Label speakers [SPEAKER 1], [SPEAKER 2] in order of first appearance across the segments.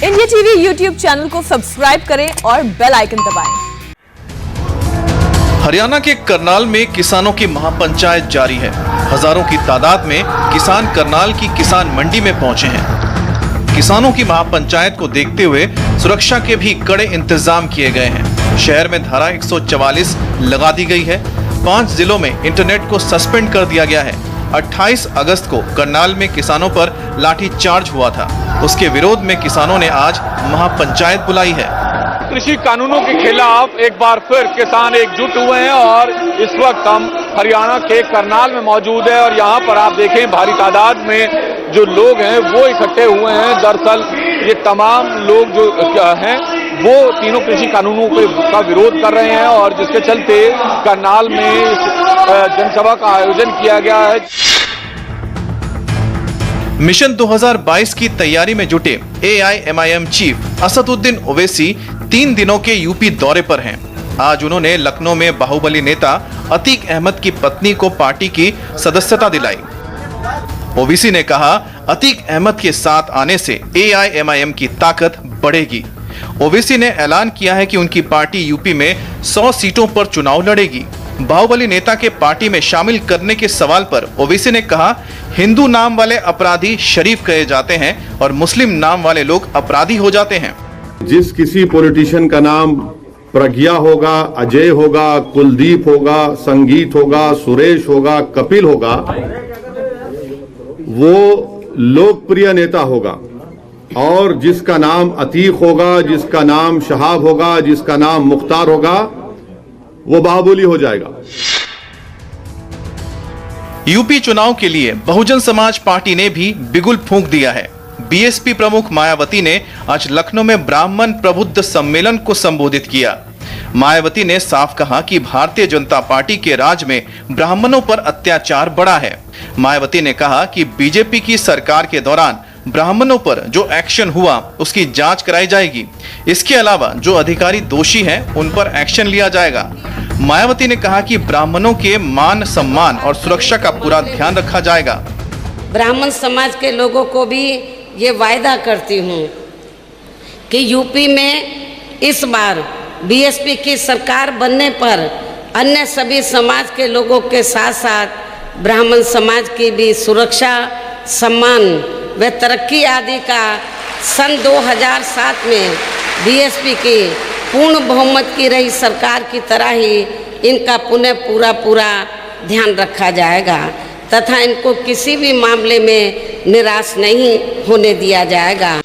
[SPEAKER 1] India TV YouTube channel को subscribe करें और बेल आइकन दबाएं।
[SPEAKER 2] हरियाणा के करनाल में किसानों की महापंचायत जारी है। हजारों की तादाद में किसान करनाल की किसान मंडी में पहुंचे हैं। किसानों की महापंचायत को देखते हुए सुरक्षा के भी कड़े इंतजाम किए गए हैं। शहर में धारा 144 लगा दी गई है। 5 जिलों में इंटरनेट को सस्पेंड कर दिया गया है। 28 अगस्त को करनाल में किसानों पर लाठीचार्ज हुआ था। उसके विरोध में किसानों ने आज महापंचायत बुलाई है।
[SPEAKER 3] कृषि कानूनों के खिलाफ एक बार फिर किसान एकजुट हुए हैं और इस वक्त हम हरियाणा के करनाल में मौजूद है और यहाँ पर आप देखें भारी तादाद में जो लोग हैं वो इकट्ठे हुए हैं। दरअसल ये तमाम लोग जो हैं वो तीनों कृषि कानूनों का विरोध कर रहे हैं और जिसके चलते करनाल में जनसभा का आयोजन किया गया है।
[SPEAKER 2] मिशन 2022 की तैयारी में जुटे AIMIM चीफ असदुद्दीन ओवैसी 3 दिनों के यूपी दौरे पर हैं। आज उन्होंने लखनऊ में बाहुबली नेता अतीक अहमद की पत्नी को पार्टी की सदस्यता दिलाई। ओवैसी ने कहा, अतीक अहमद के साथ आने से AIMIM की ताकत बढ़ेगी। ओवैसी ने ऐलान किया है कि उनकी पार्टी यूपी में 100 सीटों पर चुनाव लड़ेगी। बाहुबली नेता के पार्टी में शामिल करने के सवाल पर ओवैसी ने कहा, हिंदू नाम वाले अपराधी शरीफ कहे जाते हैं और मुस्लिम नाम वाले लोग अपराधी हो जाते हैं।
[SPEAKER 4] जिस किसी पॉलिटिशियन का नाम प्रज्ञा होगा, अजय होगा, कुलदीप होगा, संगीत होगा, सुरेश होगा, कपिल होगा, वो लोकप्रिय नेता होगा। और जिसका नाम अतीक होगा, जिसका नाम शहाब होगा, जिसका नाम मुख्तार होगा, वो बाहुबली हो जाएगा।
[SPEAKER 2] यूपी चुनाव के लिए बहुजन समाज पार्टी ने भी बिगुल फूंक दिया है। बीएसपी प्रमुख मायावती ने आज लखनऊ में ब्राह्मण प्रबुद्ध सम्मेलन को संबोधित किया। मायावती ने साफ कहा कि भारतीय जनता पार्टी के राज में ब्राह्मणों पर अत्याचार बढ़ा है। मायावती ने कहा कि बीजेपी की सरकार के दौरान ब्राह्मणों पर जो एक्शन हुआ उसकी जांच कराई जाएगी। इसके अलावा जो अधिकारी दोषी हैं उन पर एक्शन लिया जाएगा। मायावती ने कहा कि ब्राह्मणों के मान सम्मान और सुरक्षा का पूरा ध्यान रखा जाएगा।
[SPEAKER 5] ब्राह्मण समाज के लोगों को भी ये वायदा करती हूँ कि यूपी में इस बार बीएसपी की सरकार बनने पर अन्य सभी समाज के लोगों के साथ साथ ब्राह्मण समाज की भी सुरक्षा, सम्मान व तरक्की आदि का सन 2007 में बीएसपी की पूर्ण बहुमत की रही सरकार की तरह ही इनका पुनः पूरा ध्यान रखा जाएगा तथा इनको किसी भी मामले में निराश नहीं होने दिया जाएगा।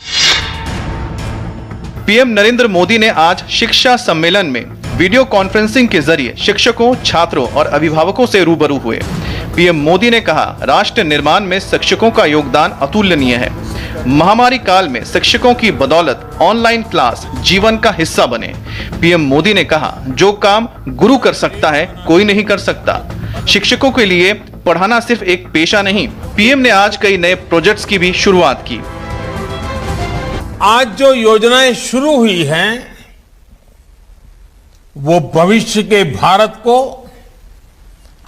[SPEAKER 2] पीएम नरेंद्र मोदी ने आज शिक्षा सम्मेलन में वीडियो कॉन्फ्रेंसिंग के जरिए शिक्षकों, छात्रों और अभिभावकों से रूबरू हुए। पीएम मोदी ने कहा, राष्ट्र निर्माण में शिक्षकों का योगदान अतुलनीय है। महामारी काल में शिक्षकों की बदौलत ऑनलाइन क्लास जीवन का हिस्सा बने। पीएम मोदी ने कहा, जो काम गुरु कर सकता है कोई नहीं कर सकता। शिक्षकों के लिए पढ़ाना सिर्फ एक पेशा नहीं। पीएम ने आज कई नए प्रोजेक्ट्स की भी शुरुआत की।
[SPEAKER 6] आज जो योजनाएं शुरू हुई हैं वो भविष्य के भारत को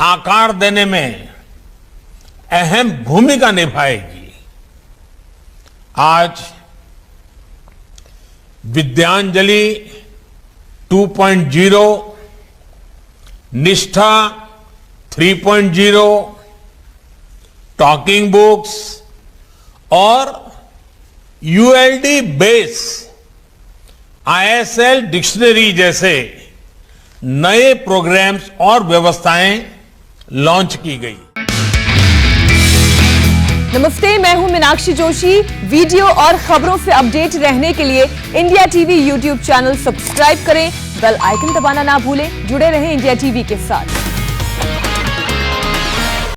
[SPEAKER 6] आकार देने में अहम भूमिका निभाएगी। आज विद्यांजलि 2.0, निष्ठा 3.0, टॉकिंग बुक्स और ULD बेस ISL डिक्शनरी जैसे नए प्रोग्राम्स और व्यवस्थाएं लॉन्च की गई।
[SPEAKER 1] नमस्ते, मैं हूं मीनाक्षी जोशी। वीडियो और खबरों से अपडेट रहने के लिए India TV YouTube channel subscribe करें, बेल आइकन दबाना ना भूलें। जुड़े रहें इंडिया टीवी के साथ।